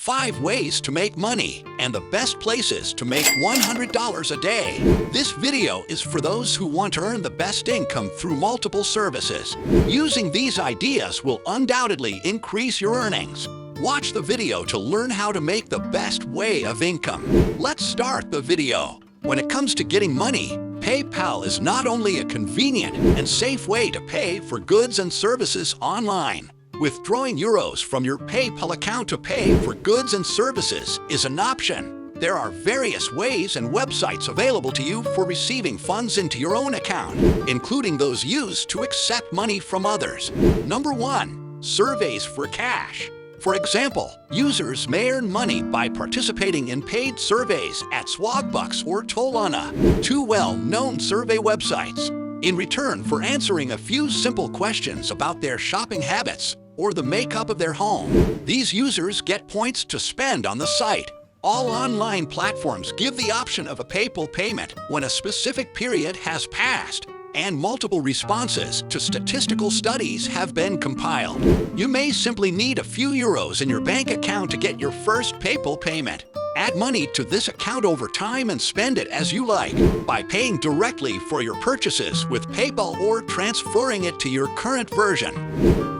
5 ways to make money and the best places to make $100 a day. This video is for those who want to earn the best income through multiple services. Using these ideas will undoubtedly increase your earnings. Watch the video to learn how to make the best way of income. Let's start the video. When it comes to getting money, PayPal is not only a convenient and safe way to pay for goods and services online. Withdrawing euros from your PayPal account to pay for goods and services is an option. There are various ways and websites available to you for receiving funds into your own account, including those used to accept money from others. Number 1. Surveys for cash. For example, users may earn money by participating in paid surveys at Swagbucks or Toluna, 2 well-known survey websites. In return for answering a few simple questions about their shopping habits or the makeup of their home, these users get points to spend on the site. All online platforms give the option of a PayPal payment when a specific period has passed, and multiple responses to statistical studies have been compiled. You may simply need a few euros in your bank account to get your first PayPal payment. Add money to this account over time and spend it as you like by paying directly for your purchases with PayPal or transferring it to your current version.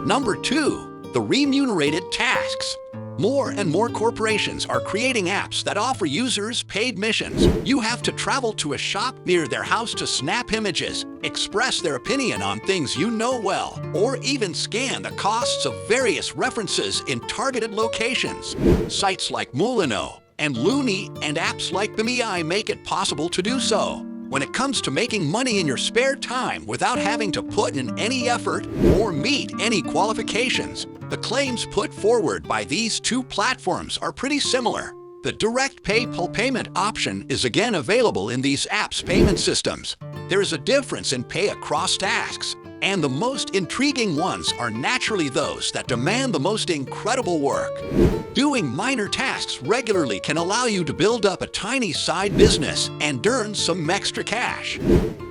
Number 2. The remunerated tasks. More and more corporations are creating apps that offer users paid missions. You have to travel to a shop near their house to snap images, express their opinion on things you know well, or even scan the costs of various references in targeted locations. Sites like Molino and Looney and apps like BMI make it possible to do so. When it comes to making money in your spare time without having to put in any effort or meet any qualifications, the claims put forward by these two platforms are pretty similar. The direct PayPal payment option is again available in these apps' payment systems. There is a difference in pay across tasks, and the most intriguing ones are naturally those that demand the most incredible work. Doing minor tasks regularly can allow you to build up a tiny side business and earn some extra cash.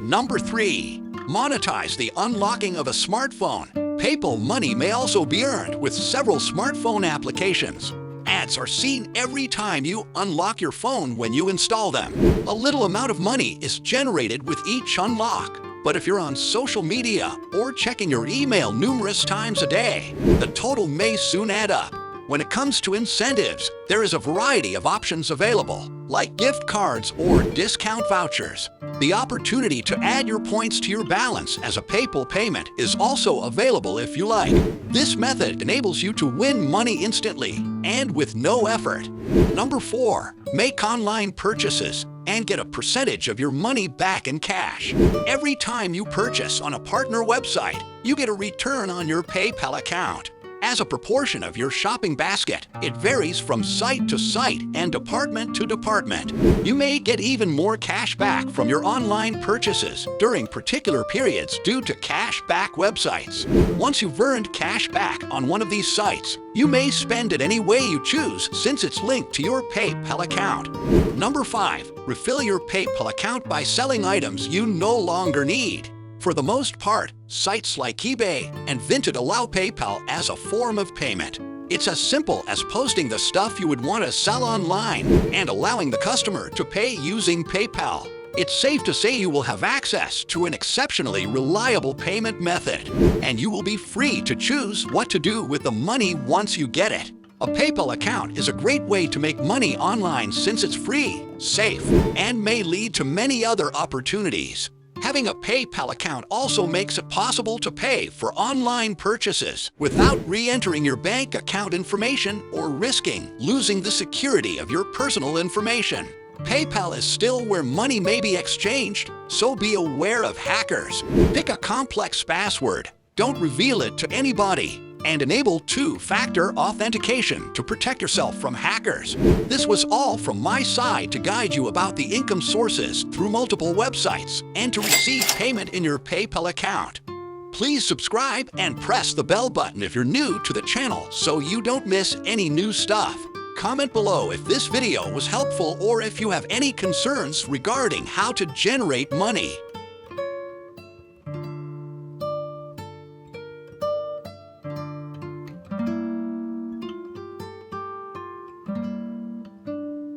Number 3. Monetize the unlocking of a smartphone. PayPal money may also be earned with several smartphone applications. Ads are seen every time you unlock your phone when you install them. A little amount of money is generated with each unlock. But if you're on social media or checking your email numerous times a day, the total may soon add up. When it comes to incentives, there is a variety of options available, like gift cards or discount vouchers. The opportunity to add your points to your balance as a PayPal payment is also available if you like. This method enables you to win money instantly and with no effort. Number 4. Make online purchases and get a percentage of your money back in cash. Every time you purchase on a partner website, you get a return on your PayPal account. As a proportion of your shopping basket, it varies from site to site and department to department. You may get even more cash back from your online purchases during particular periods due to cash back websites. Once you've earned cash back on one of these sites, you may spend it any way you choose since it's linked to your PayPal account. Number 5. Refill your PayPal account by selling items you no longer need. For the most part, sites like eBay and Vinted allow PayPal as a form of payment. It's as simple as posting the stuff you would want to sell online and allowing the customer to pay using PayPal. It's safe to say you will have access to an exceptionally reliable payment method, and you will be free to choose what to do with the money once you get it. A PayPal account is a great way to make money online since it's free, safe, and may lead to many other opportunities. Having a PayPal account also makes it possible to pay for online purchases without re-entering your bank account information or risking losing the security of your personal information. PayPal is still where money may be exchanged, so be aware of hackers. Pick a complex password, don't reveal it to anybody, and enable two-factor authentication to protect yourself from hackers. This was all from my side to guide you about the income sources through multiple websites and to receive payment in your PayPal account. Please subscribe and press the bell button if you're new to the channel so you don't miss any new stuff. Comment below if this video was helpful or if you have any concerns regarding how to generate money.